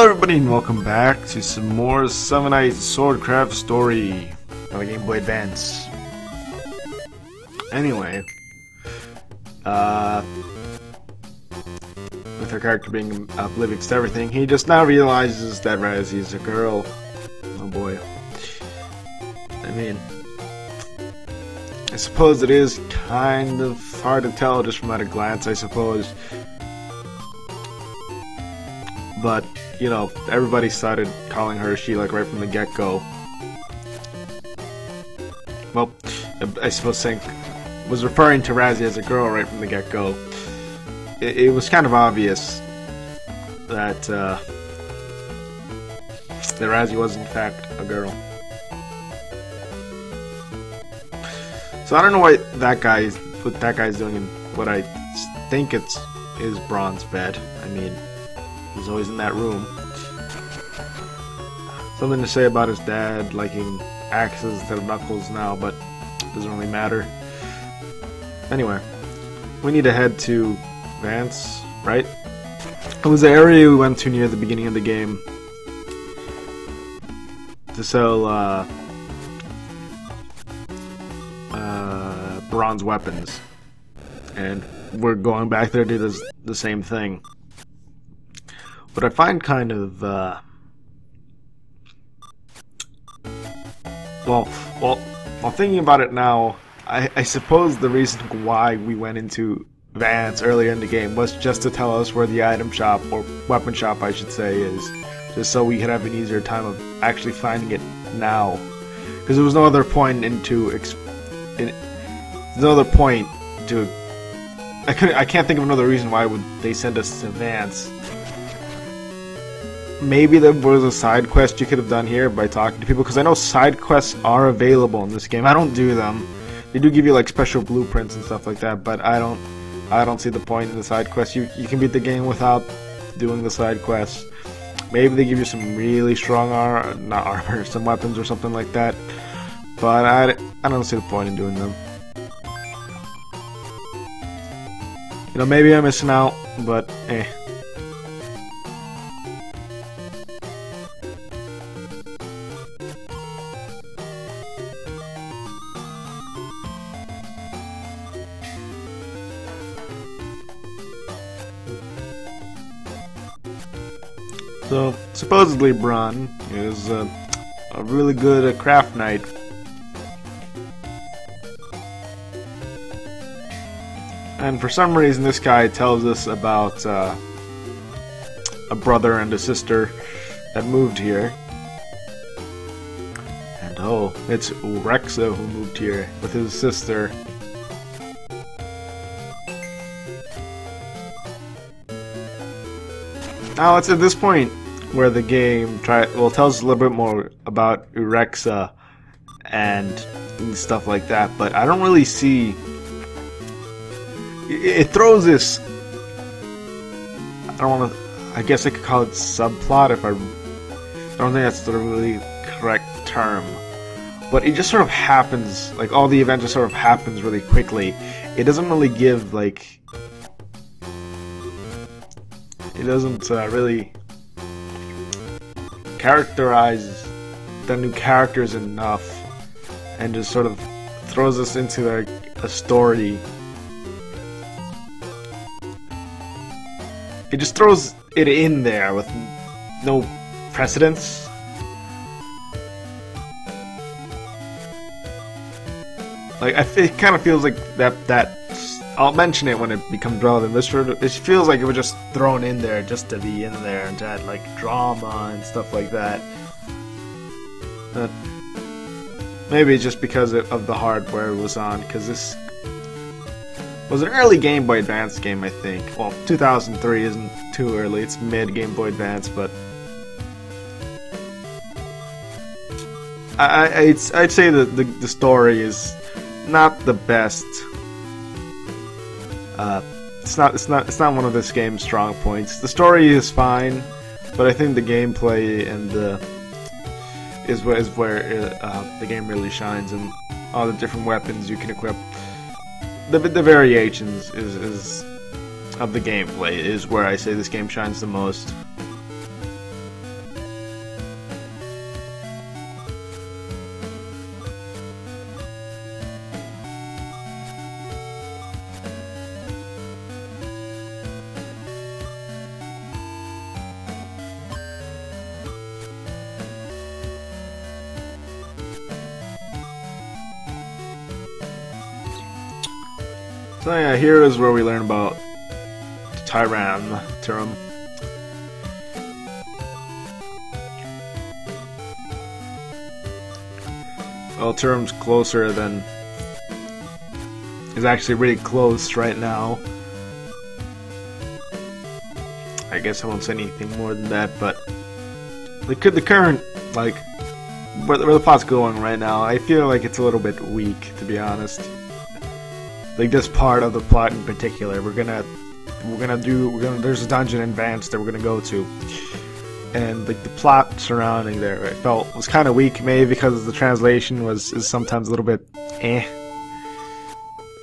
everybody and welcome back to some more 7 Nights Swordcraft story on the Game Boy Advance. Anyway, with her character being oblivious to everything, he just now realizes that Razzie is a girl. Oh boy. I mean, I suppose it is kind of hard to tell just from at a glance, I suppose. But, you know, everybody started calling her she like right from the get-go. Well, I suppose saying was referring to Razzie as a girl right from the get-go. It was kind of obvious that that Razzie was in fact a girl. So I don't know what that guy's doing in what I think it's his bronze bed. I mean, he's always in that room. Something to say about his dad liking axes instead of knuckles now, but it doesn't really matter. Anyway, we need to head to Vance, right? It was the area we went to near the beginning of the game to sell bronze weapons, and we're going back there to do the same thing. What I find kind of well, thinking about it now, I suppose the reason why we went into Vance earlier in the game was just to tell us where the item shop, or weapon shop I should say, is, just so we could have an easier time of actually finding it now, because there was no other point I can't think of another reason why would they send us to Vance. Maybe there was a side quest you could have done here by talking to people, because I know side quests are available in this game. I don't do them. They do give you like special blueprints and stuff like that, but I don't see the point in the side quests. You can beat the game without doing the side quests. Maybe they give you some really strong armor, some weapons or something like that, but I don't see the point in doing them. You know, maybe I'm missing out, but eh. So, supposedly Bron is a really good craft knight. And for some reason this guy tells us about a brother and a sister that moved here. And oh, it's Rexa who moved here with his sister. Now it's at this point where the game tells us a little bit more about Urexa and stuff like that, but I don't really see. It throws this. I don't want to. I guess I could call it subplot if I don't think that's the really correct term, but it just sort of happens. Like all the events just sort of happens really quickly. It doesn't really give like. It doesn't really characterize the new characters enough, and just sort of throws us into a story. It just throws it in there with no precedence. Like it kind of feels like that. I'll mention it when it becomes relevant. It feels like it was just thrown in there just to be in there and to add like drama and stuff like that. Maybe it's just because of the hardware it was on, because this was an early Game Boy Advance game, I think. Well, 2003 isn't too early, it's mid Game Boy Advance, but I'd say that the story is not the best. It's not one of this game's strong points. The story is fine, but I think the gameplay and is where the game really shines, and all the different weapons you can equip. The variations is of the gameplay is where I say this game shines the most. So yeah, here is where we learn about Tyram. Well, Tyram's closer than... is actually really close right now. I guess I won't say anything more than that, but the current, like, where the plot's going right now, I feel like it's a little bit weak, to be honest. Like, this part of the plot in particular, there's a dungeon in Vance that we're gonna go to, and like the plot surrounding there, I felt was kind of weak, maybe because the translation is sometimes a little bit eh.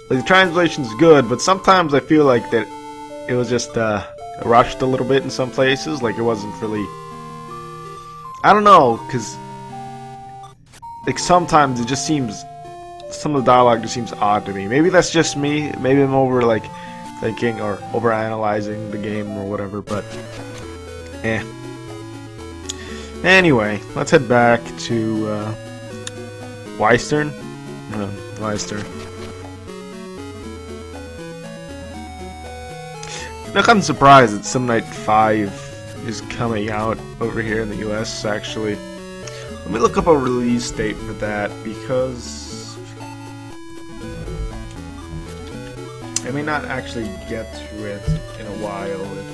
Like, the translation's good, but sometimes I feel like that it was just rushed a little bit in some places. Like, it wasn't really, I don't know, because like sometimes it just seems, some of the dialogue just seems odd to me. Maybe that's just me. Maybe I'm over like thinking or over analyzing the game or whatever. But eh. Anyway, let's head back to Weistern. Weister. Look, I'm surprised that Sim Night 5 is coming out over here in the US, actually. Let me look up a release date for that, because I may not actually get to it in a while with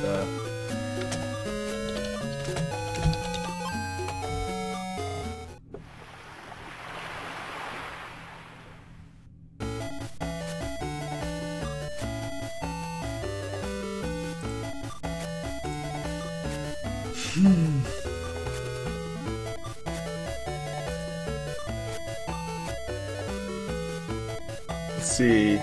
let's see.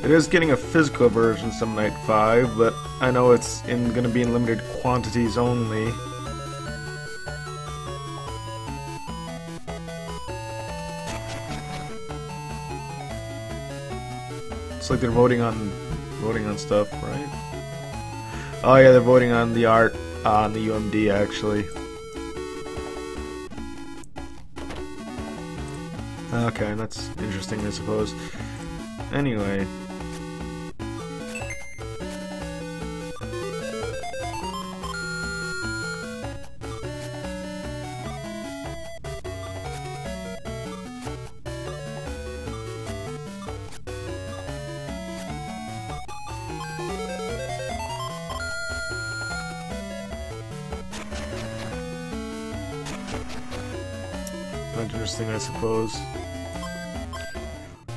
It is getting a physical version Some Night 5, but I know it's gonna be in limited quantities only. It's like they're voting on stuff, right? Oh yeah, they're voting on the art on the UMD actually. Okay, that's interesting, I suppose. Anyway. Interesting, I suppose.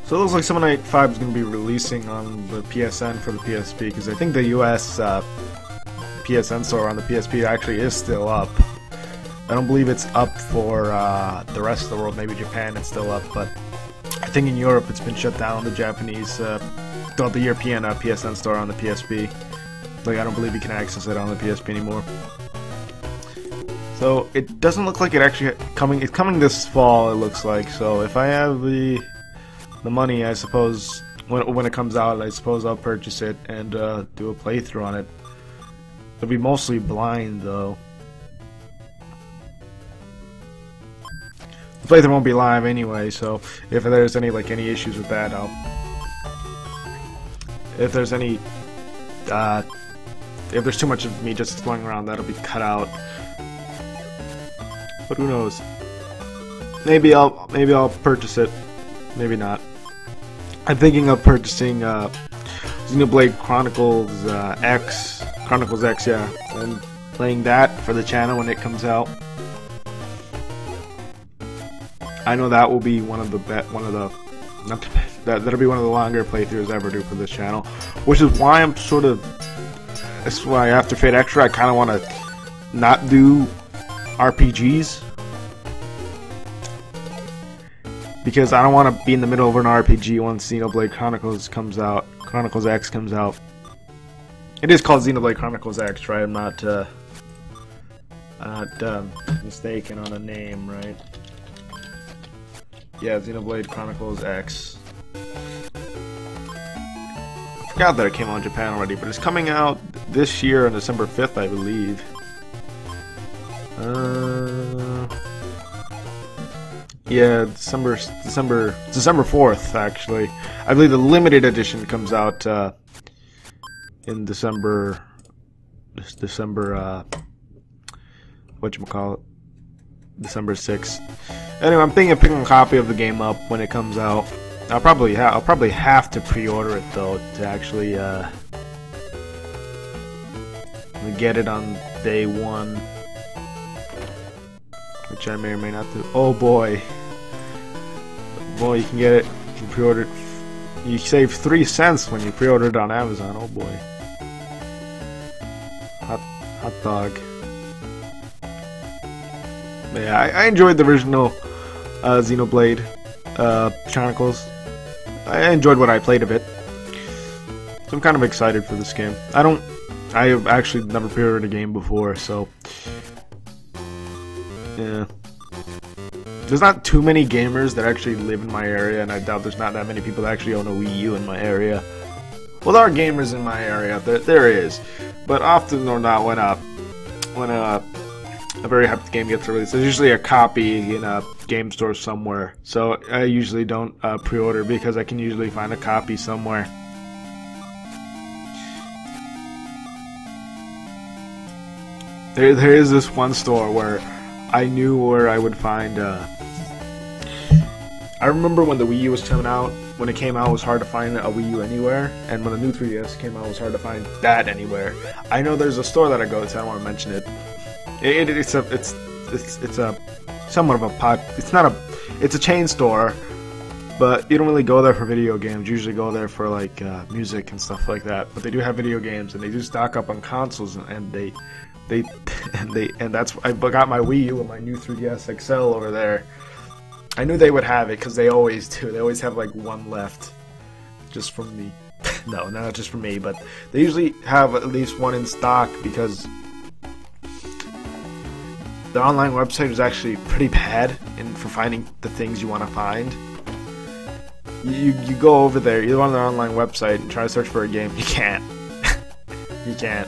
So it looks like Summon Night 5 is going to be releasing on the PSN for the PSP, because I think the US PSN store on the PSP actually is still up. I don't believe it's up for the rest of the world. Maybe Japan it's still up, but I think in Europe it's been shut down. The Japanese, the European PSN store on the PSP. Like, I don't believe you can access it on the PSP anymore. So it doesn't look like it actually it's coming this fall, it looks like. So if I have the money, I suppose when it comes out, I suppose I'll purchase it and do a playthrough on it. It'll be mostly blind though. The playthrough won't be live anyway, so if there's any issues with that, if there's too much of me just going around, that'll be cut out. But who knows? Maybe I'll purchase it. Maybe not. I'm thinking of purchasing Xenoblade Chronicles X, yeah, and playing that for the channel when it comes out. I know that will be that'll be one of the longer playthroughs I ever do for this channel, which is why that's why after Fate Extra I kind of want to not do RPGs, because I don't want to be in the middle of an RPG once Xenoblade Chronicles X comes out. It is called Xenoblade Chronicles X, right? I'm not mistaken on the name, right? Yeah, Xenoblade Chronicles X. I forgot that it came out in Japan already, but it's coming out this year on December 5th, I believe. Yeah, December 4th, actually. I believe the limited edition comes out in December, whatchamacallit, December 6th. Anyway, I'm thinking of picking a copy of the game up when it comes out. I'll probably have to pre-order it though to actually get it on day one, which I may or may not do. Oh boy, you can get it. You can pre-order it. You save 3 cents when you pre-order it on Amazon. Oh boy, hot dog. Yeah, I enjoyed the original Xenoblade Chronicles. I enjoyed what I played of it, so I'm kind of excited for this game. I have actually never pre-ordered a game before, so yeah. There's not too many gamers that actually live in my area, and I doubt there's not that many people that actually own a Wii U in my area. Well, there are gamers in my area, there is, but often or not when a very hyped game gets released, there's usually a copy in a game store somewhere. So I usually don't pre-order because I can usually find a copy somewhere. There is this one store where I knew where I would find. I remember when the Wii U was coming out. When it came out, it was hard to find a Wii U anywhere, and when the new 3DS came out, it was hard to find that anywhere. I know there's a store that I go to. I don't want to mention it. It's a somewhat of a pot. It's a chain store, but you don't really go there for video games. You usually go there for like music and stuff like that. But they do have video games, and they do stock up on consoles, and that's I got my Wii U and my new 3DS XL over there. I knew they would have it because they always do. They always have like one left, just from me. No, not just for me, but they usually have at least one in stock because the online website is actually pretty bad for finding the things you want to find. You go over there, you go on their online website and try to search for a game. You can't. You can't.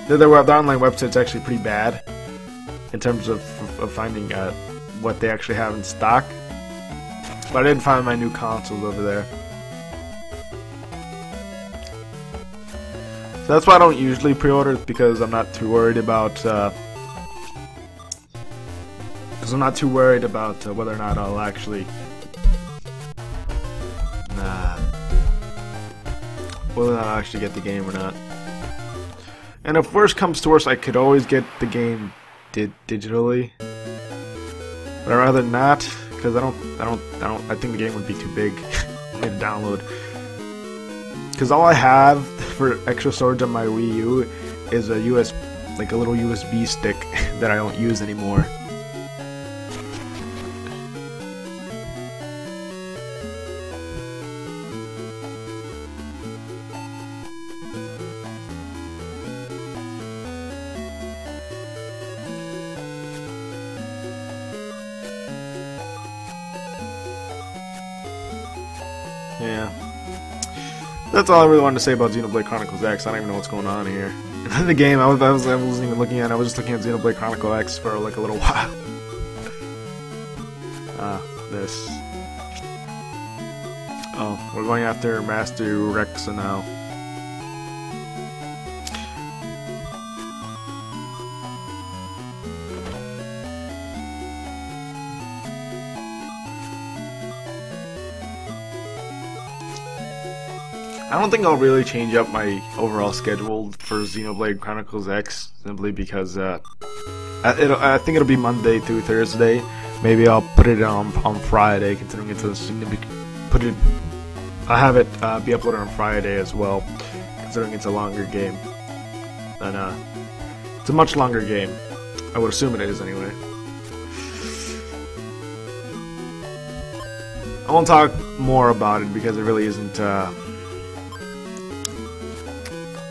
Their online website's actually pretty bad in terms of finding what they actually have in stock. But I didn't find my new consoles over there. So that's why I don't usually pre-order, because I'm not too worried about whether or not I'll actually get the game or not. And if worse comes to worse, I could always get the game digitally, but I'd rather not, because I think the game would be too big for me to download. Because all I have for extra storage on my Wii U is a little USB stick that I don't use anymore. Yeah. That's all I really wanted to say about Xenoblade Chronicles X. I don't even know what's going on here. The game, I wasn't even looking at it. I was just looking at Xenoblade Chronicles X for like a little while. This. Oh, we're going after Master Rexa now. I don't think I'll really change up my overall schedule for Xenoblade Chronicles X, simply because I think it'll be Monday through Thursday. Maybe I'll put it on Friday, considering it's a significant. I'll have it be uploaded on Friday as well, considering it's a longer game. And it's a much longer game. I would assume it is anyway. I won't talk more about it because it really isn't.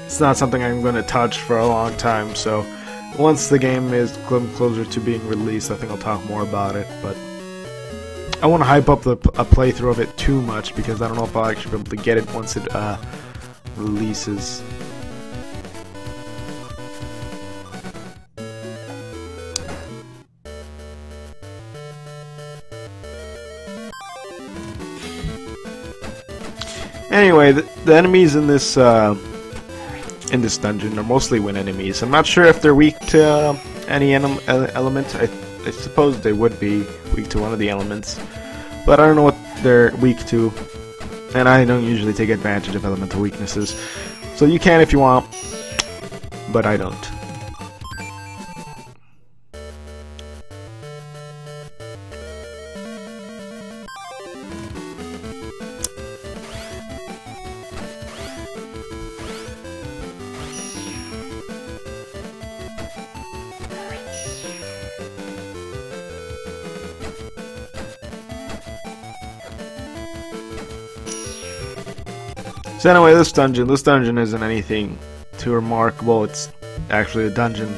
It's not something I'm going to touch for a long time, so once the game is closer to being released, I think I'll talk more about it, but I want to hype up a playthrough of it too much, because I don't know if I'll actually be able to get it once it releases. Anyway, the enemies in this dungeon are mostly wind enemies. I'm not sure if they're weak to any element. I suppose they would be weak to one of the elements, but I don't know what they're weak to, and I don't usually take advantage of elemental weaknesses. So you can if you want, but I don't. So anyway, this dungeon isn't anything too remarkable. It's actually a dungeon.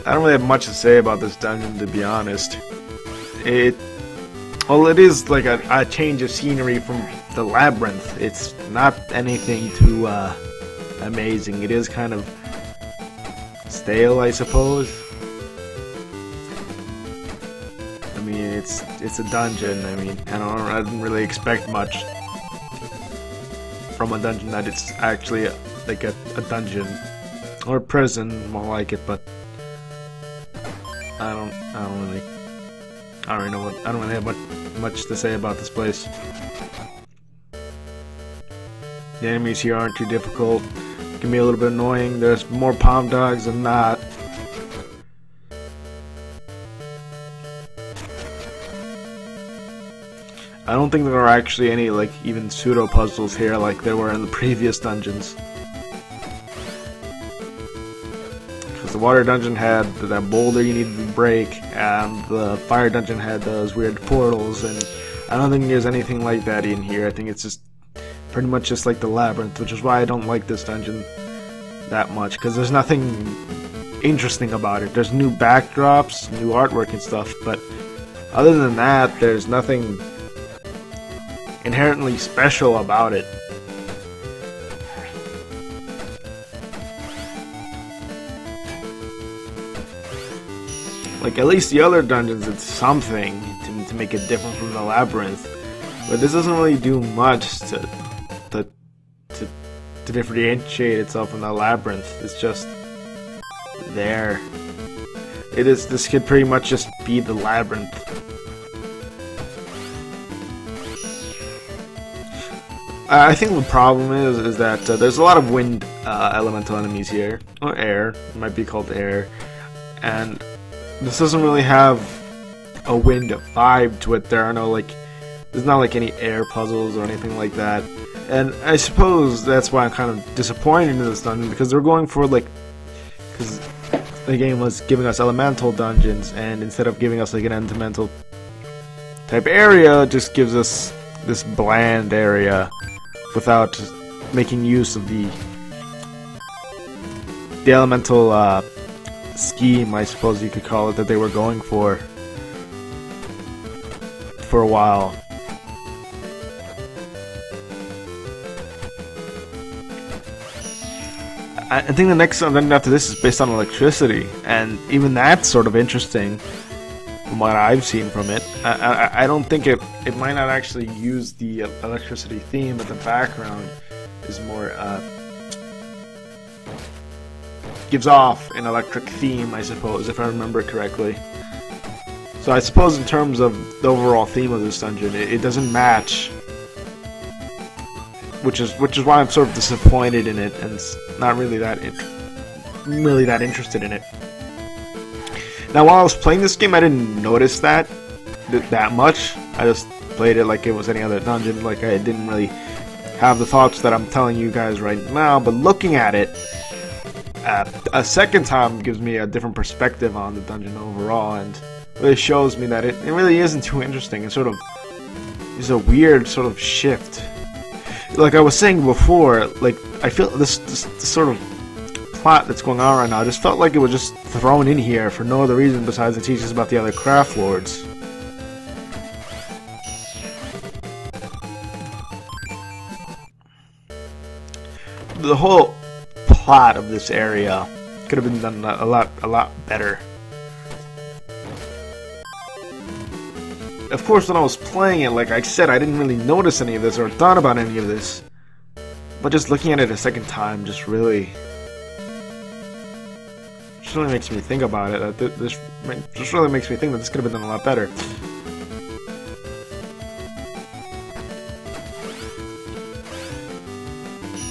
I don't really have much to say about this dungeon, to be honest. Well, it is like a change of scenery from the labyrinth. It's not anything too amazing. It is kind of stale, I suppose. I mean, it's a dungeon. I mean, I didn't really expect much from a dungeon that it's actually like a dungeon or a prison, more like it. But I don't really have much to say about this place. The enemies here aren't too difficult. Can be a little bit annoying. There's more palm dogs than not. I don't think there are actually any, like, even pseudo puzzles here like there were in the previous dungeons. Because the water dungeon had that boulder you needed to break, and the fire dungeon had those weird portals, and I don't think there's anything like that in here. I think it's just pretty much just like the labyrinth, which is why I don't like this dungeon that much, because there's nothing interesting about it. There's new backdrops, new artwork and stuff, but other than that, there's nothing inherently special about it. Like, at least the other dungeons, it's something to make it different from the labyrinth, but this doesn't really do much to differentiate itself from the labyrinth. It's just there. This could pretty much just be the labyrinth. I think the problem is that there's a lot of wind elemental enemies here, or air. It might be called air, and this doesn't really have a wind vibe to it. There's not like any air puzzles or anything like that, and I suppose that's why I'm kind of disappointed in this dungeon, because they're going for because the game was giving us elemental dungeons, and instead of giving us like an elemental type area, it just gives us this bland area without making use of the elemental scheme, I suppose you could call it, that they were going for a while. I think the next dungeon after this is based on electricity, and even that's sort of interesting from what I've seen from it. I don't think it might not actually use the electricity theme, but the background is more gives off an electric theme, I suppose, if I remember correctly. So I suppose in terms of the overall theme of this dungeon, it doesn't match, which is why I'm sort of disappointed in it, and not really that interested in it. Now, while I was playing this game, I didn't notice that much. I just played it like it was any other dungeon, like I didn't really have the thoughts that I'm telling you guys right now. But looking at it a second time gives me a different perspective on the dungeon overall, and really shows me that it really isn't too interesting. It's sort of a weird sort of shift. Like I was saying before, like I feel this sort of plot that's going on right now, I just felt like it was just thrown in here for no other reason besides to teach us about the other craft lords. The whole plot of this area could have been done a lot better. of course, when I was playing it, like I said, I didn't really notice any of this or thought about any of this. But just looking at it a second time just really makes me think about it. This just really makes me think that this could have been done a lot better.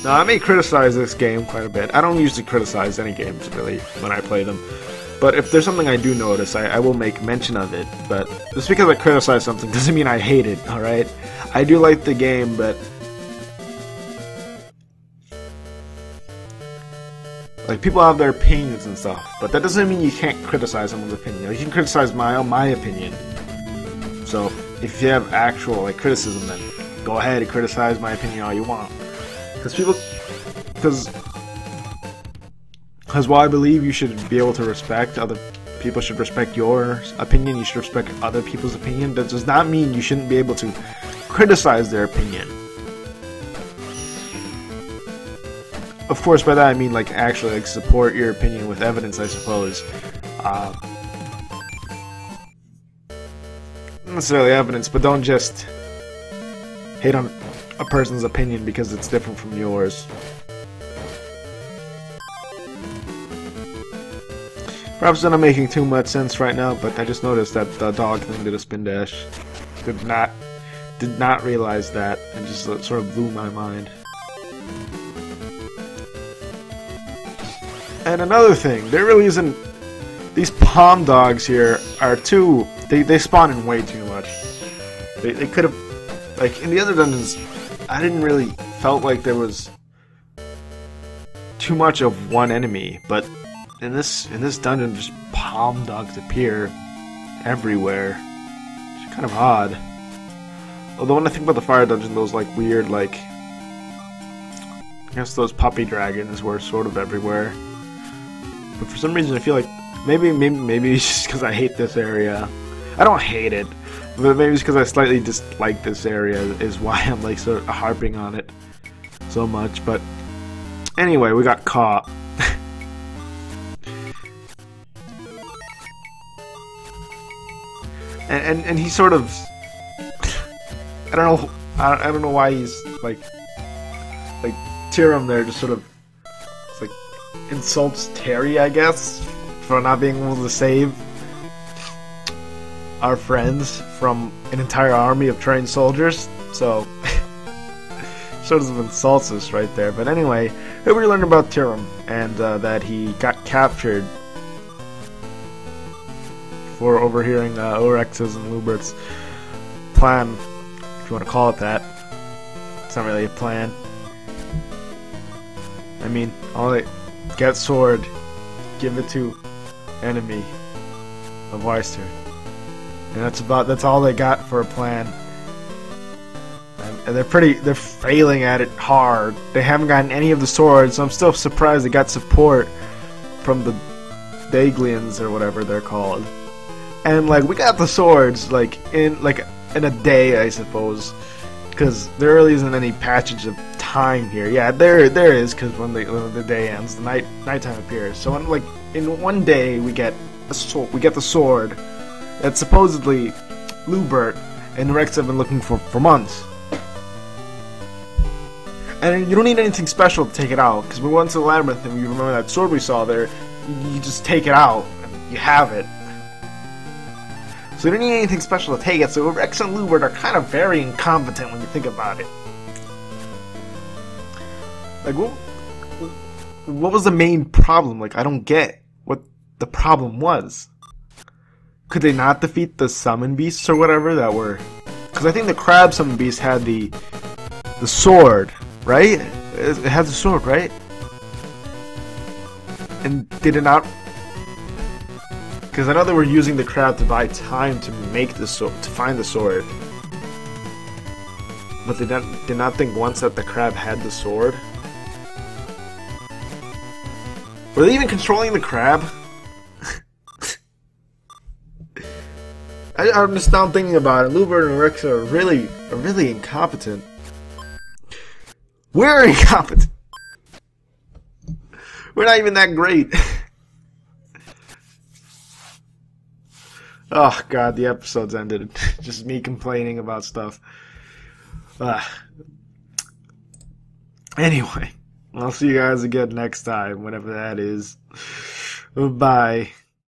Now, I may criticize this game quite a bit. I don't usually criticize any games, really, when I play them. But if there's something I do notice, I will make mention of it. But just because I criticize something doesn't mean I hate it, alright? I do like the game, but... like, people have their opinions and stuff, but that doesn't mean you can't criticize someone's opinion. You can criticize my opinion. So, if you have actual, like, criticism, then go ahead and criticize my opinion all you want. Because while I believe you should be able to respect other people, should respect your opinion, you should respect other people's opinion, that does not mean you shouldn't be able to criticize their opinion. Of course, by that I mean, like, actually, like, support your opinion with evidence, I suppose. Not necessarily evidence, but don't just hate on a person's opinion because it's different from yours. Perhaps I'm not making too much sense right now, but I just noticed that the dog thing did a spin dash. Did not realize that, and just sort of blew my mind. And another thing, there really isn't... these palm dogs here are too... They spawn in way too much. They could have... like, in the other dungeons, I didn't really felt like there was too much of one enemy, but in this dungeon, just palm dogs appear everywhere. It's kind of odd. Although when I think about the fire dungeon, those, like, weird, like... I guess those puppy dragons were sort of everywhere. But for some reason I feel like maybe it's just because I hate this area. I don't hate it, but maybe it's because I slightly dislike this area is why I'm like sort of harping on it so much. But anyway, we got caught. and he sort of I don't know why he's like Tyram there just sort of like insults Terry, I guess, for not being able to save our friends from an entire army of trained soldiers. So sort of insults us right there. But anyway, here we learned about Tyram and that he got captured for overhearing Orex's and Lubert's plan, if you want to call it that. It's not really a plan. I mean, all they get sword, give it to enemy of Weister, and that's all they got for a plan. And they're failing at it hard. They haven't gotten any of the swords, so I'm still surprised they got support from the Daglians or whatever they're called. And like we got the swords like in a day, I suppose, because there really isn't any passage of time here. Yeah, there is, because when the day ends, the nighttime appears. So in one day we get the sword that supposedly Lubert and Rex have been looking for months. And you don't need anything special to take it out, because we went to the labyrinth and you remember that sword we saw there. You just take it out and you have it. So you don't need anything special to take it. So Rex and Lubert are kind of very incompetent when you think about it. Like, what was the main problem? Like, I don't get what the problem was. Could they not defeat the summon beasts or whatever that were? Because I think the crab summon beast had the sword, right? It had the sword, right? And did it not? Because I know they were using the crab to buy time to make the sword, to find the sword. But they did not think once that the crab had the sword. Were they even controlling the crab? I'm just now thinking about it. Lubert and Rex are really incompetent. We're incompetent. We're not even that great. Oh god, the episode's ended. Just me complaining about stuff. Anyway, I'll see you guys again next time, whenever that is. Bye.